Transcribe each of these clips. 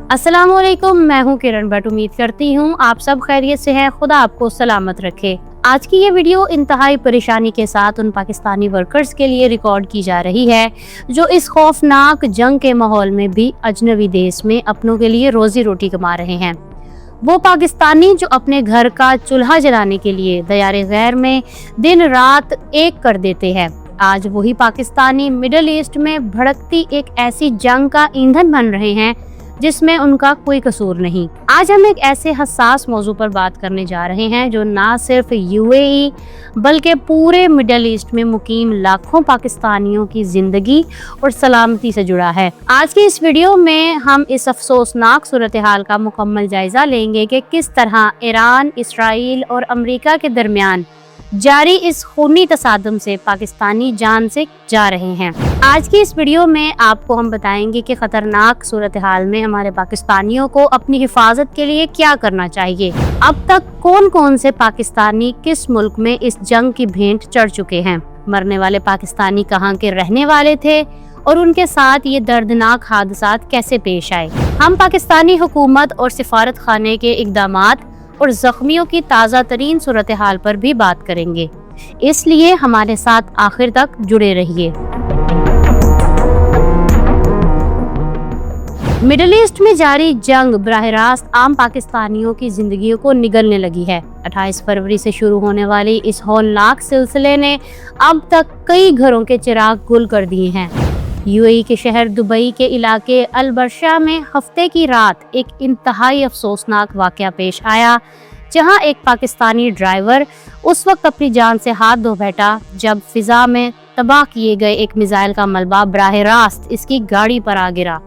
अस्सलाम वालेकुम, मैं हूं किरण भट्ट। उम्मीद करती हूं आप सब खैरियत से हैं। खुदा आपको सलामत रखे। आज की ये वीडियो इंतहाई परेशानी के साथ उन पाकिस्तानी वर्कर्स के लिए रिकॉर्ड की जा रही है जो इस खौफनाक जंग के माहौल में भी अजनबी देश में अपनों के लिए रोजी रोटी कमा रहे हैं। वो पाकिस्तानी जो अपने घर का चूल्हा जलाने के लिए दयारे गैर में दिन रात एक कर देते हैं, आज वही पाकिस्तानी मिडिल ईस्ट में भड़कती एक ऐसी जंग का ईंधन बन रहे हैं जिसमें उनका कोई कसूर नहीं। आज हम एक ऐसे हसास मौजू पर बात करने जा रहे हैं जो ना सिर्फ यूएई बल्कि पूरे मिडिल ईस्ट में मुकीम लाखों पाकिस्तानियों की जिंदगी और सलामती से जुड़ा है। आज की इस वीडियो में हम इस अफसोसनाक सूरत हाल का मुकम्मल जायजा लेंगे कि किस तरह ईरान, इसराइल और अमेरिका के दरमियान जारी इस खूनी तसादम से पाकिस्तानी जान से जा रहे हैं। आज की इस वीडियो में आपको हम बताएंगे कि खतरनाक सूरत हाल में हमारे पाकिस्तानियों को अपनी हिफाजत के लिए क्या करना चाहिए। अब तक कौन कौन से पाकिस्तानी किस मुल्क में इस जंग की भेंट चढ़ चुके हैं, मरने वाले पाकिस्तानी कहाँ के रहने वाले थे और उनके साथ ये दर्दनाक हादसात कैसे पेश आए। हम पाकिस्तानी हुकूमत और सिफारत खाने के इक़दामात और जख्मियों की ताज़ा तरीन सूरत हाल पर भी बात करेंगे, इसलिए हमारे साथ आखिर तक जुड़े रहिए। मिडिल ईस्ट में जारी जंग बराह रास्त आम पाकिस्तानियों की जिंदगियों को निगलने लगी है। 28 फरवरी से शुरू होने वाली इस हौलनाक सिलसिले ने अब तक कई घरों के चिराग गुल कर दिए हैं। यूएई के शहर दुबई के इलाके अल-बरशा में हफ्ते की रात एक इंतहाई अफसोसनाक वाकया पेश आया, जहां एक पाकिस्तानी ड्राइवर उस वक्त अपनी जान से हाथ धो बैठा जब फिजा में तबाह किए गए एक मिसाइल का मलबा बराह रास्त इसकी गाड़ी पर आ गिरा।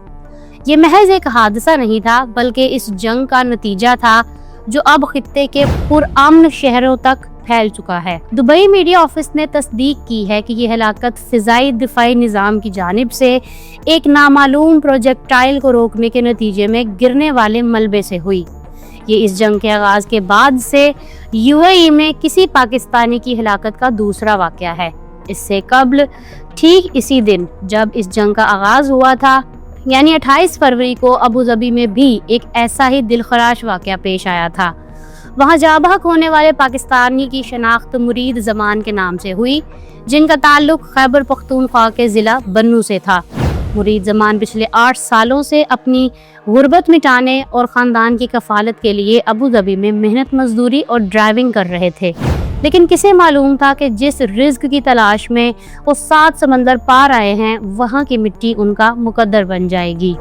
ये महज एक हादसा नहीं था बल्कि इस जंग का नतीजा था जो अब खित्ते के पुरअमन शहरों तक फैल चुका है। दुबई मीडिया ऑफिस ने तस्दीक की है कि यह हलाकत फिजाई दिफाई निज़ाम की जानिब से एक नामालूम प्रोजेक्टाइल को रोकने के नतीजे में गिरने वाले मलबे से हुई। ये इस जंग के आगाज के बाद से यूएई में किसी पाकिस्तानी की हलाकत का दूसरा वाकया है। इससे कबल ठीक इसी दिन जब इस जंग का आगाज हुआ था, यानी 28 फरवरी को अबू धाबी में भी एक ऐसा ही दिलखराश वाकया पेश आया था। वहां जाबहक होने वाले पाकिस्तानी की शनाख्त मुरीद जमान के नाम से हुई, जिनका ताल्लुक खैबर पख्तूनख्वा के जिला बन्नू से था। मुरीद जमान पिछले 8 सालों से अपनी गुर्बत मिटाने और ख़ानदान की कफालत के लिए अबू धाबी में मेहनत मजदूरी और ड्राइविंग कर रहे थे, लेकिन किसे मालूम था कि जिस रिज्क की तलाश में वो 7 समंदर पार आए हैं, वहाँ की मिट्टी उनका मुकद्दर बन जाएगी।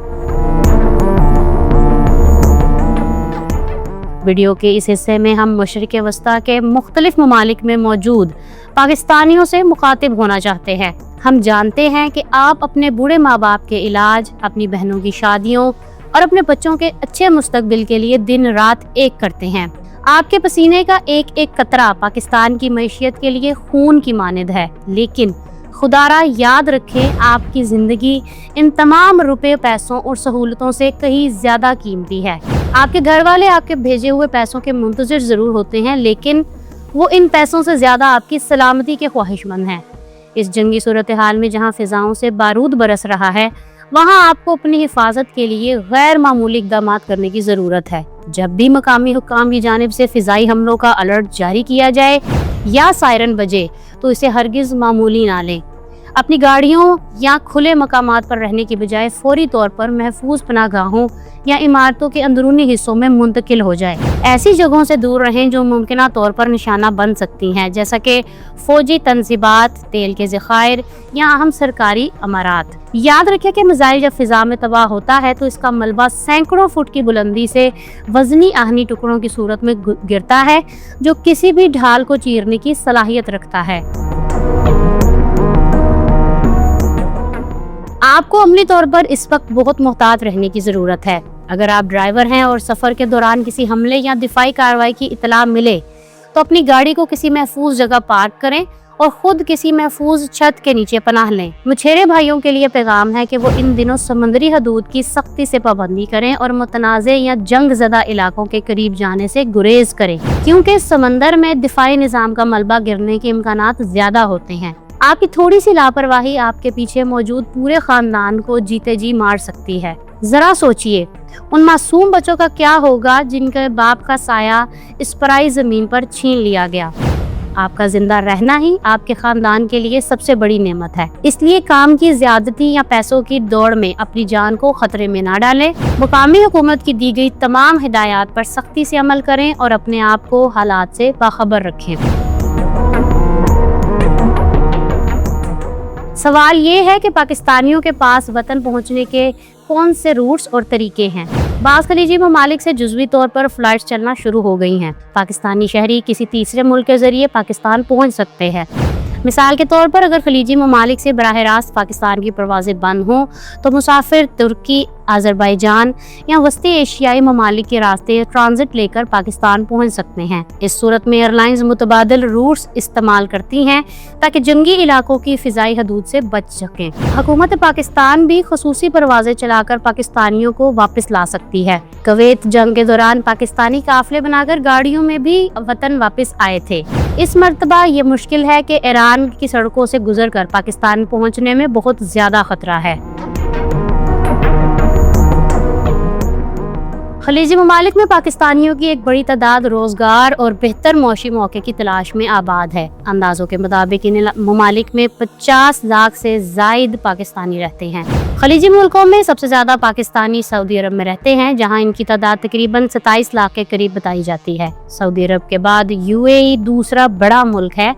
वीडियो के इस हिस्से में हम मशरिक़ वस्ता के मुख्तलिफ ममालिक में मौजूद पाकिस्तानियों से मुखातिब होना चाहते हैं। हम जानते हैं कि आप अपने बूढ़े माँ बाप के इलाज, अपनी बहनों की शादियों और अपने बच्चों के अच्छे मुस्तकबिल के लिए दिन रात एक करते हैं। आपके पसीने का एक एक कतरा पाकिस्तान की मैशियत के लिए खून की मानिद है, लेकिन खुदारा याद रखें, आपकी जिंदगी इन तमाम रुपए, पैसों और सहूलतों से कहीं ज्यादा कीमती है। आपके घर वाले आपके भेजे हुए पैसों के मुंतज़िर जरूर होते हैं, लेकिन वो इन पैसों से ज्यादा आपकी सलामती के ख्वाहिशमंद हैं। इस जंगी सूरत हाल में जहां फिजाओं से बारूद बरस रहा है, वहां आपको अपनी हिफाजत के लिए गैर मामूली इक़दाम करने की ज़रूरत है। जब भी मकामी हुक्काम की जानिब से फ़िज़ाई हमलों का अलर्ट जारी किया जाए या सायरन बजे, तो इसे हरगिज़ मामूली ना लें। अपनी गाड़ियों या खुले मकामात पर रहने की बजाय फौरी तौर पर महफूज पनाहगाहों या इमारतों के अंदरूनी हिस्सों में मुंतकिल हो जाए। ऐसी जगहों से दूर रहें जो मुमकिन तौर पर निशाना बन सकती हैं, जैसा कि फौजी तंजीबात, तेल के ज़खायर या अहम सरकारी अमारात। याद रखें कि मिसाइल जब फिजा में तबाह होता है तो इसका मलबा सैकड़ों फुट की बुलंदी से वजनी आहनी टुकड़ों की सूरत में गिरता है, जो किसी भी ढाल को चीरने की सलाहियत रखता है। आपको अमली तौर पर इस वक्त बहुत मुहतात रहने की ज़रूरत है। अगर आप ड्राइवर हैं और सफ़र के दौरान किसी हमले या दिफाई कार्रवाई की इतला मिले तो अपनी गाड़ी को किसी महफूज जगह पार्क करें और खुद किसी महफूज छत के नीचे पनाह लें। मछेरे भाइयों के लिए पैगाम है कि वो इन दिनों समंदरी हदूद की सख्ती से पाबंदी करें और मुतनाज़े या जंग ज़दा इलाकों के करीब जाने से गुरेज करें, क्योंकि समंदर में दिफाई निज़ाम का मलबा गिरने के इम्कानात ज़्यादा होते हैं। आपकी थोड़ी सी लापरवाही आपके पीछे मौजूद पूरे खानदान को जीते जी मार सकती है। जरा सोचिए उन मासूम बच्चों का क्या होगा जिनके बाप का साया इस पराई जमीन पर छीन लिया गया। आपका जिंदा रहना ही आपके खानदान के लिए सबसे बड़ी नेमत है, इसलिए काम की ज्यादती या पैसों की दौड़ में अपनी जान को खतरे में ना डालें। मुकामी हुकूमत की दी गई तमाम हिदायत पर सख्ती से अमल करें और अपने आप को हालात से बाखबर रखें। सवाल ये है कि पाकिस्तानियों के पास वतन पहुंचने के कौन से रूट्स और तरीके हैं। बाज़ खलीजी ममालिक से जुज़वी तौर पर फ्लाइट्स चलना शुरू हो गई हैं। पाकिस्तानी शहरी किसी तीसरे मुल्क के जरिए पाकिस्तान पहुंच सकते हैं। मिसाल के तौर पर अगर खलीजी ममालिक से बराह रास्त पाकिस्तान की परवाज़ें बंद हों तो मुसाफिर तुर्की, अज़रबैजान या वस्ती एशियाई ममालिक के रास्ते ट्रांजिट लेकर पाकिस्तान पहुंच सकते हैं। इस सूरत में एयरलाइंस मुतबादिल रूट्स इस्तेमाल करती हैं ताकि जंगी इलाकों की फ़िज़ाई हदूद से बच सकें। हुकूमत पाकिस्तान भी ख़ुसूसी परवाज़ें चलाकर पाकिस्तानियों को वापस ला सकती है। कुवैत जंग के दौरान पाकिस्तानी काफ़िले बनाकर गाड़ियों में भी वतन वापस आए थे। इस मर्तबा ये मुश्किल है कि ईरान की सड़कों से गुजरकर पाकिस्तान पहुंचने में बहुत ज़्यादा खतरा है। खलीजी ममालिक में पाकिस्तानियों की एक बड़ी तादाद रोजगार और बेहतर मौशी मौके की तलाश में आबाद है। अंदाजों के मुताबिक इन ममालिक में 50 लाख से जायद पाकिस्तानी रहते हैं। खलीजी मुल्कों में सबसे ज्यादा पाकिस्तानी सऊदी अरब में रहते हैं, जहां इनकी तादाद तकरीबन 27 लाख के करीब बताई जाती है। सऊदी अरब के बाद यूएई दूसरा बड़ा मुल्क है,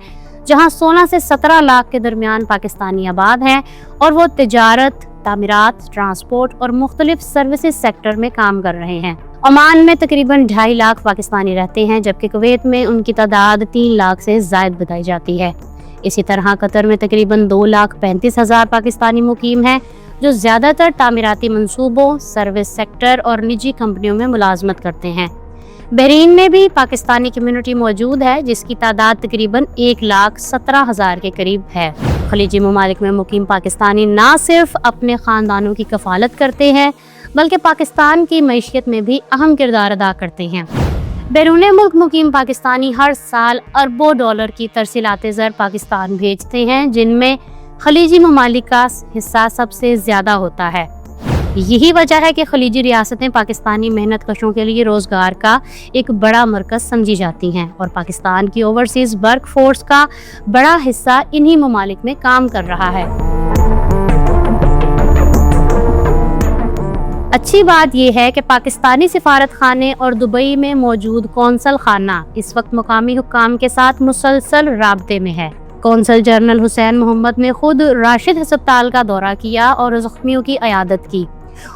जहां 16 से 17 लाख के दरमियान पाकिस्तानी आबाद हैं और वो तिजारत, तामीरात, ट्रांसपोर्ट और मुख्तलिफ सर्विसेज सेक्टर में काम कर रहे हैं। ओमान में तकरीबन 2.5 लाख पाकिस्तानी रहते हैं, जबकि कुवैत में उनकी तादाद 3 लाख से जायद बताई जाती है। इसी तरह कतर में तकरीबन 2,35,000 पाकिस्तानी मुकीम हैं, जो ज़्यादातर तामीराती मंसूबों, सर्विस सेक्टर और निजी कंपनियों में मुलाजमत करते हैं। बहरीन में भी पाकिस्तानी कम्युनिटी मौजूद है, जिसकी तादाद तकरीबन 1,17,000 के करीब है। खलीजी ममालिक में मुकीम पाकिस्तानी ना सिर्फ अपने ख़ानदानों की कफालत करते हैं, बल्कि पाकिस्तान की मईशत में भी अहम किरदार अदा करते हैं। बैरून मुल्क मुकीम पाकिस्तानी हर साल अरबों डॉलर की तरसीलात ज़र पाकिस्तान भेजते हैं, जिनमें खलीजी ममालिक का हिस्सा सबसे ज़्यादा होता है। यही वजह है कि खलीजी रियासतें पाकिस्तानी मेहनत कशों के लिए रोज़गार का एक बड़ा मरकज़ समझी जाती हैं और पाकिस्तान की ओवरसीज़ वर्क फोर्स का बड़ा हिस्सा इन्हीं ममालिक में काम कर रहा है। अच्छी बात यह है कि पाकिस्तानी सिफारत खाने और दुबई में मौजूद कौंसल खाना इस वक्त मुकामी हुक्काम के साथ मुसलसल राब्ते में है। कौंसल जनरल हुसैन मोहम्मद ने खुद राशिद हस्पताल का दौरा किया और जख्मियों की इयादत की।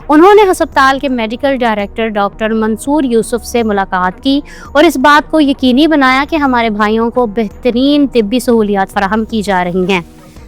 उन्होंने हस्पताल के medical director doctor Mansoor Yousuf से मुलाकात की और इस बात को यकीनी बनाया कि हमारे भाइयों को बेहतरीन तिब्बी सहूलियात फराहम की जा रही हैं।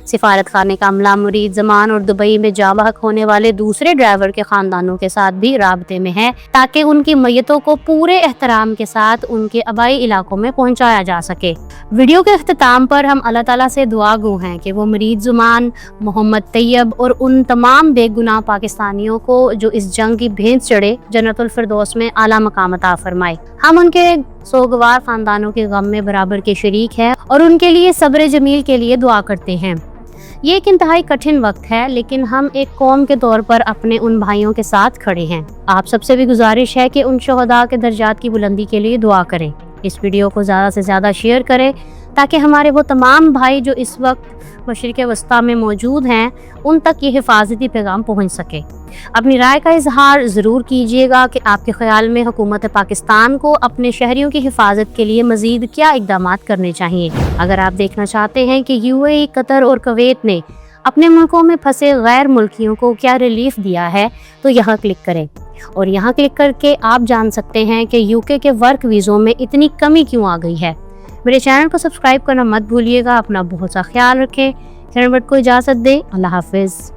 सिफारत खाने का अमला मुरीद जमान और दुबई में जाबहक होने वाले दूसरे ड्राइवर के खानदानों के साथ भी राब्ते में है, ताकि उनकी मैयतों को पूरे एहतराम के साथ उनके आबाई इलाकों में पहुंचाया जा सके। वीडियो के अख्तिताम पर हम अल्लाह ताला से दुआ गो हैं कि वो मुरीद जुमान, मोहम्मद तैयब और उन तमाम बेगुनाह पाकिस्तानियों को जो इस जंग की भेंट चढ़े जन्नतुल फिरदौस में आला मकाम अता फरमाए। हम उनके सोगवार खानदानों के गम में बराबर के शरीक हैं और उनके लिए सब्र जमील के लिए दुआ करते हैं। ये एक इंतहाई कठिन वक्त है, लेकिन हम एक कौम के तौर पर अपने उन भाइयों के साथ खड़े हैं। आप सबसे भी गुजारिश है कि उन शहदा के दर्जात की बुलंदी के लिए दुआ करें। इस वीडियो को ज़्यादा से ज़्यादा शेयर करें ताकि हमारे वो तमाम भाई जो इस वक्त मशरिक़ वस्ता में मौजूद हैं उन तक ये हिफाजती पैगाम पहुँच सके। अपनी राय का इजहार ज़रूर कीजिएगा कि आपके ख्याल में हुकूमत पाकिस्तान को अपने शहरियों की हिफाजत के लिए मज़ीद क्या इक़दाम करने चाहिए। अगर आप देखना चाहते हैं कि यूएई, कतर और कुवैत ने अपने मुल्कों में फंसे गैर मुल्कियों को क्या रिलीफ दिया है तो यहाँ क्लिक करें और यहाँ क्लिक करके आप जान सकते हैं कि यूके के वर्क वीज़ों में इतनी कमी क्यों आ गई है। मेरे चैनल को सब्सक्राइब करना मत भूलिएगा। अपना बहुत सा ख्याल रखें। चैनल को इजाज़त दें। अल्लाह हाफिज़।